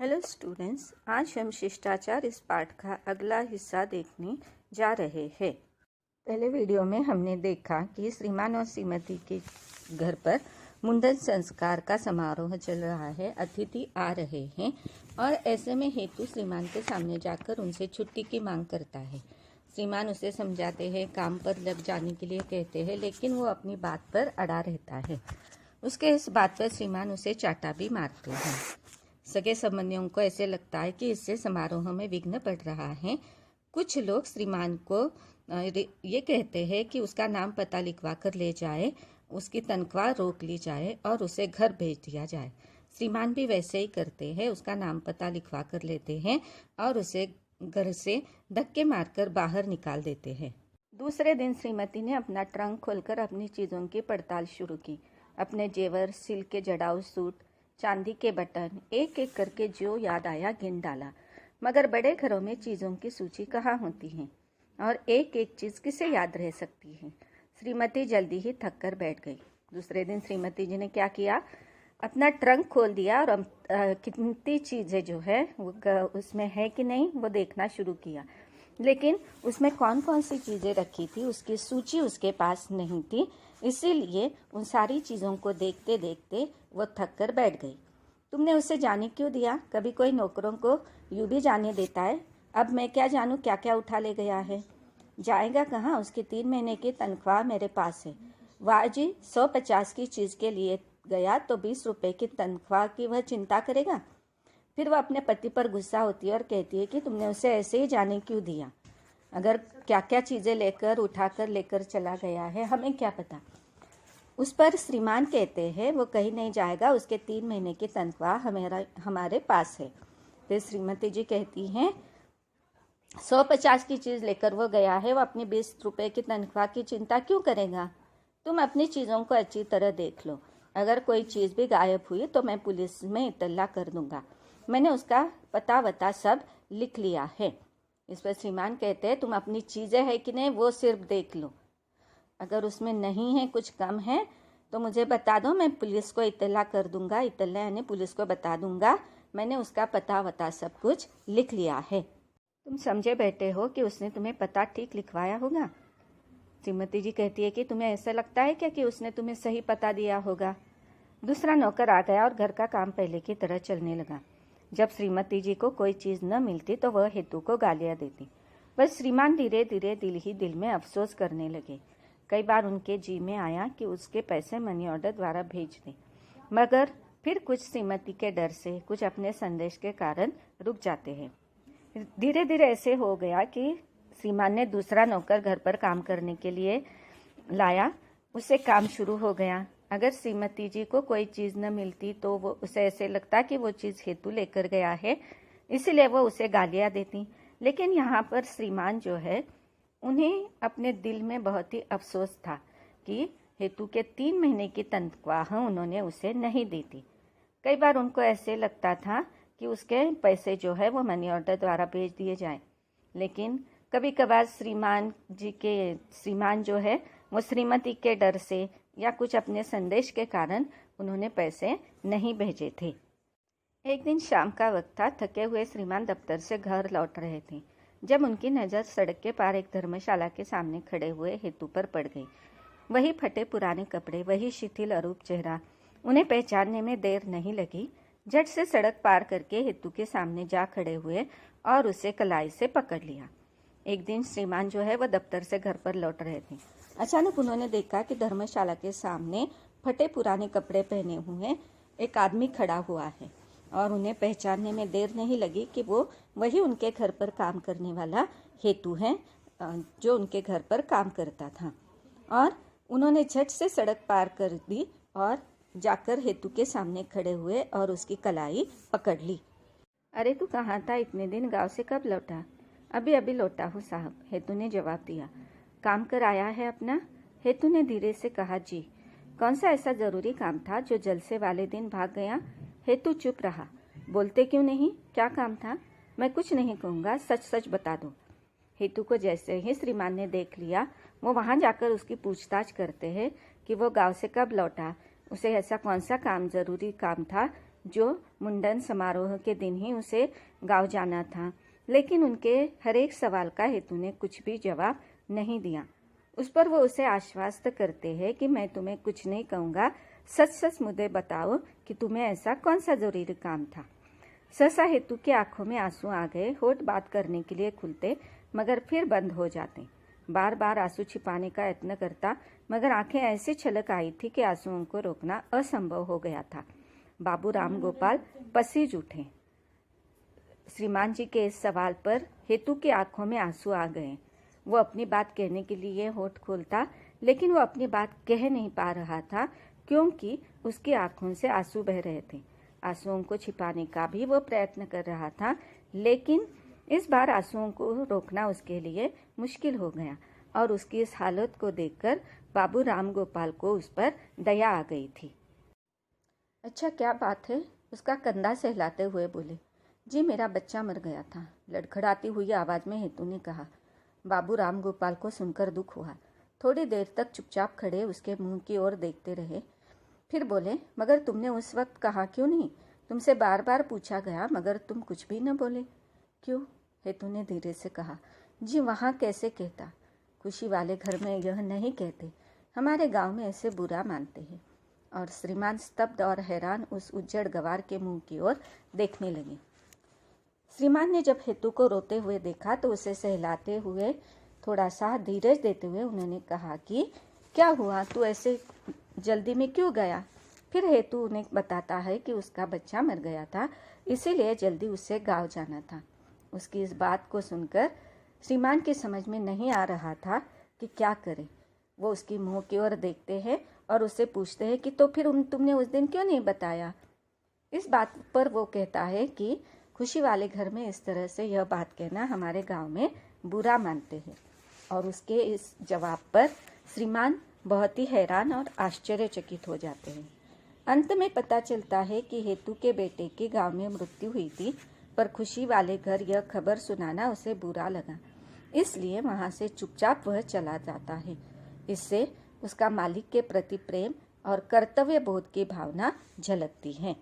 Hello students, आज हम शिष्टाचार इस पाठ का अगला हिस्सा देखने जा रहे हैं। पहले वीडियो में हमने देखा कि श्रीमान और श्रीमती के घर पर मुंडन संस्कार का समारोह चल रहा है। अतिथि आ रहे हैं और ऐसे में हेतु श्रीमान के सामने जाकर उनसे छुट्टी की मांग करता है। श्रीमान उसे समझाते हैं, काम पर लग जाने के लिए कहते हैं, लेकिन वो अपनी बात पर अड़ा रहता है। उसके इस बात पर श्रीमान उसे चाटा भी मारते हैं। सगे संबंधियों को ऐसे लगता है कि इससे समारोह में विघ्न पड़ रहा है। कुछ लोग श्रीमान को ये कहते हैं कि उसका नाम पता लिखवा कर ले जाए, उसकी तनख्वाह रोक ली जाए और उसे घर भेज दिया जाए। श्रीमान भी वैसे ही करते हैं, उसका नाम पता लिखवा कर लेते हैं और उसे घर से धक्के मारकर बाहर निकाल देते हैं। दूसरे दिन श्रीमती ने अपना ट्रंक खोलकर अपनी चीज़ों की पड़ताल शुरू की। अपने जेवर, सिल्क के जड़ाऊ सूट, चांदी के बटन एक एक करके जो याद आया गिन डाला। मगर बड़े घरों में चीज़ों की सूची कहाँ होती है और एक एक चीज़ किसे याद रह सकती है। श्रीमती जल्दी ही थक कर बैठ गई। दूसरे दिन श्रीमती जी ने क्या किया, अपना ट्रंक खोल दिया और कितनी चीज़ें जो है वो उसमें है कि नहीं वो देखना शुरू किया। लेकिन उसमें कौन कौन सी चीज़ें रखी थी उसकी सूची उसके पास नहीं थी। इसीलिए उन सारी चीज़ों को देखते देखते वो थक कर बैठ गई। तुमने उसे जाने क्यों दिया? कभी कोई नौकरों को यूँ भी जाने देता है। अब मैं क्या जानूँ क्या क्या उठा ले गया है। जाएगा कहाँ? उसकी 3 महीने की तनख्वाह मेरे पास है। वाह जी, 150 की चीज़ के लिए गया तो 20 रुपये की तनख्वाह की वह चिंता करेगा। फिर वह अपने पति पर गुस्सा होती है और कहती है कि तुमने उसे ऐसे ही जाने क्यों दिया। अगर क्या क्या चीज़ें लेकर उठाकर लेकर चला गया है हमें क्या पता। उस पर श्रीमान कहते हैं वो कहीं नहीं जाएगा, उसके 3 महीने की तनख्वाह हमारे पास है। फिर श्रीमती जी कहती हैं 150 की चीज़ लेकर वो गया है, वो अपनी 20 रुपये की तनख्वाह की चिंता क्यों करेगा। तुम अपनी चीज़ों को अच्छी तरह देख लो। अगर कोई चीज़ भी गायब हुई तो मैं पुलिस में इत्तला कर दूंगा। मैंने उसका पता वता सब लिख लिया है। इस पर श्रीमान कहते हैं तुम अपनी चीज़ें है कि नहीं वो सिर्फ देख लो। अगर उसमें नहीं है, कुछ कम है तो मुझे बता दो, मैं पुलिस को इत्तला कर दूंगा। इत्तला यानी पुलिस को बता दूंगा मैंने उसका पता वता सब कुछ लिख लिया है। तुम समझे बैठे हो कि उसने तुम्हें पता ठीक लिखवाया होगा। श्रीमती जी कहती है कि तुम्हें ऐसा लगता है क्या कि उसने तुम्हें सही पता दिया होगा। दूसरा नौकर आ गया और घर का काम पहले की तरह चलने लगा। जब श्रीमती जी को कोई चीज़ न मिलती तो वह हेतु को गालियाँ देती। बस श्रीमान धीरे धीरे दिल ही दिल में अफसोस करने लगे। कई बार उनके जी में आया कि उसके पैसे मनी ऑर्डर द्वारा भेज दें, मगर फिर कुछ श्रीमती के डर से, कुछ अपने संदेश के कारण रुक जाते हैं। धीरे धीरे ऐसे हो गया कि श्रीमान ने दूसरा नौकर घर पर काम करने के लिए लाया। उससे काम शुरू हो गया। अगर श्रीमती जी को कोई चीज़ न मिलती तो वो उसे ऐसे लगता कि वो चीज़ हेतु लेकर गया है, इसीलिए वो उसे गालियाँ देती। लेकिन यहाँ पर श्रीमान जो है उन्हें अपने दिल में बहुत ही अफसोस था कि हेतु के 3 महीने की तनख्वाह उन्होंने उसे नहीं दी थी। कई बार उनको ऐसे लगता था कि उसके पैसे जो है वो मनी ऑर्डर द्वारा भेज दिए जाए, लेकिन कभी कभार श्रीमान जो है वो श्रीमती के डर से या कुछ अपने संदेश के कारण उन्होंने पैसे नहीं भेजे थे। एक दिन शाम का वक्त था। थके हुए श्रीमान दफ्तर से घर लौट रहे थे जब उनकी नज़र सड़क के पार एक धर्मशाला के सामने खड़े हुए हेतु पर पड़ गई। वही फटे पुराने कपड़े, वही शिथिल अरूप चेहरा। उन्हें पहचानने में देर नहीं लगी। झट से सड़क पार करके हेतु के सामने जा खड़े हुए और उसे कलाई से पकड़ लिया। एक दिन श्रीमान जो है वह दफ्तर से घर पर लौट रहे थे। अचानक उन्होंने देखा कि धर्मशाला के सामने फटे पुराने कपड़े पहने हुए एक आदमी खड़ा हुआ है और उन्हें पहचानने में देर नहीं लगी कि वो वही उनके घर पर काम करने वाला हेतु है जो उनके घर पर काम करता था। और उन्होंने झट से सड़क पार कर दी और जाकर हेतु के सामने खड़े हुए और उसकी कलाई पकड़ ली। अरे तू कहाँ था इतने दिन? गाँव से कब लौटा? अभी अभी लौटा हूँ साहब, हेतु ने जवाब दिया। काम कर आया है अपना? हेतु ने धीरे से कहा। जी। कौन सा ऐसा ज़रूरी काम था जो जलसे वाले दिन भाग गया? हेतु चुप रहा। बोलते क्यों नहीं? क्या काम था? मैं कुछ नहीं कहूँगा, सच सच बता दो। हेतु को जैसे ही श्रीमान ने देख लिया वो वहाँ जाकर उसकी पूछताछ करते हैं कि वो गांव से कब लौटा, उसे ऐसा कौन सा काम ज़रूरी काम था जो मुंडन समारोह के दिन ही उसे गांव जाना था, लेकिन उनके हर एक सवाल का हेतु ने कुछ भी जवाब नहीं दिया। उस पर वो उसे आश्वस्त करते हैं कि मैं तुम्हें कुछ नहीं कहूँगा, सच सच मुझे बताओ कि तुम्हें ऐसा कौन सा जरूरी काम था। सहसा हेतु की आंखों में आंसू आ गए। होठ बात करने के लिए खुलते मगर फिर बंद हो जाते। बार बार आंसू छिपाने का यत्न करता, मगर आंखें ऐसी छलक आई थी कि आंसुओं को रोकना असंभव हो गया था। बाबू राम गोपाल पसीज उठे। श्रीमान जी के इस सवाल पर हेतु की आंखों में आंसू आ गए। वो अपनी बात कहने के लिए होठ खोलता, लेकिन वो अपनी बात कह नहीं पा रहा था, क्योंकि उसकी आंखों से आंसू बह रहे थे। आंसुओं को छिपाने का भी वो प्रयत्न कर रहा था, लेकिन इस बार आंसुओं को रोकना उसके लिए मुश्किल हो गया और उसकी इस हालत को देखकर बाबू राम गोपाल को उस पर दया आ गई थी। अच्छा क्या बात है? उसका कंधा सहलाते हुए बोले। जी मेरा बच्चा मर गया था, लड़खड़ाती हुई आवाज में हेतु ने कहा। बाबू राम गोपाल को सुनकर दुख हुआ। थोड़ी देर तक चुपचाप खड़े उसके मुंह की ओर देखते रहे, फिर बोले, मगर तुमने उस वक्त कहा क्यों नहीं? तुमसे बार बार पूछा गया मगर तुम कुछ भी न बोले, क्यों? हेतु ने धीरे से कहा। जी वहाँ कैसे कहता, खुशी वाले घर में यह नहीं कहते, हमारे गांव में ऐसे बुरा मानते हैं। और श्रीमान स्तब्ध और हैरान उस उज्जड़ गवार के मुंह की ओर देखने लगे। श्रीमान ने जब हेतु को रोते हुए देखा तो उसे सहलाते हुए, थोड़ा सा धीरज देते हुए उन्होंने कहा कि क्या हुआ, तू ऐसे जल्दी में क्यों गया? फिर हेतु उन्हें बताता है कि उसका बच्चा मर गया था, इसीलिए जल्दी उससे गांव जाना था। उसकी इस बात को सुनकर श्रीमान की समझ में नहीं आ रहा था कि क्या करे। वो उसकी मुंह की ओर देखते हैं और उससे पूछते हैं कि तो फिर तुमने उस दिन क्यों नहीं बताया? इस बात पर वो कहता है कि खुशी वाले घर में इस तरह से यह बात कहना हमारे गांव में बुरा मानते हैं। और उसके इस जवाब पर श्रीमान बहुत ही हैरान और आश्चर्यचकित हो जाते हैं। अंत में पता चलता है कि हेतु के बेटे की गांव में मृत्यु हुई थी, पर खुशी वाले घर यह खबर सुनाना उसे बुरा लगा, इसलिए वहां से चुपचाप वह चला जाता है। इससे उसका मालिक के प्रति प्रेम और कर्तव्य बोध की भावना झलकती है।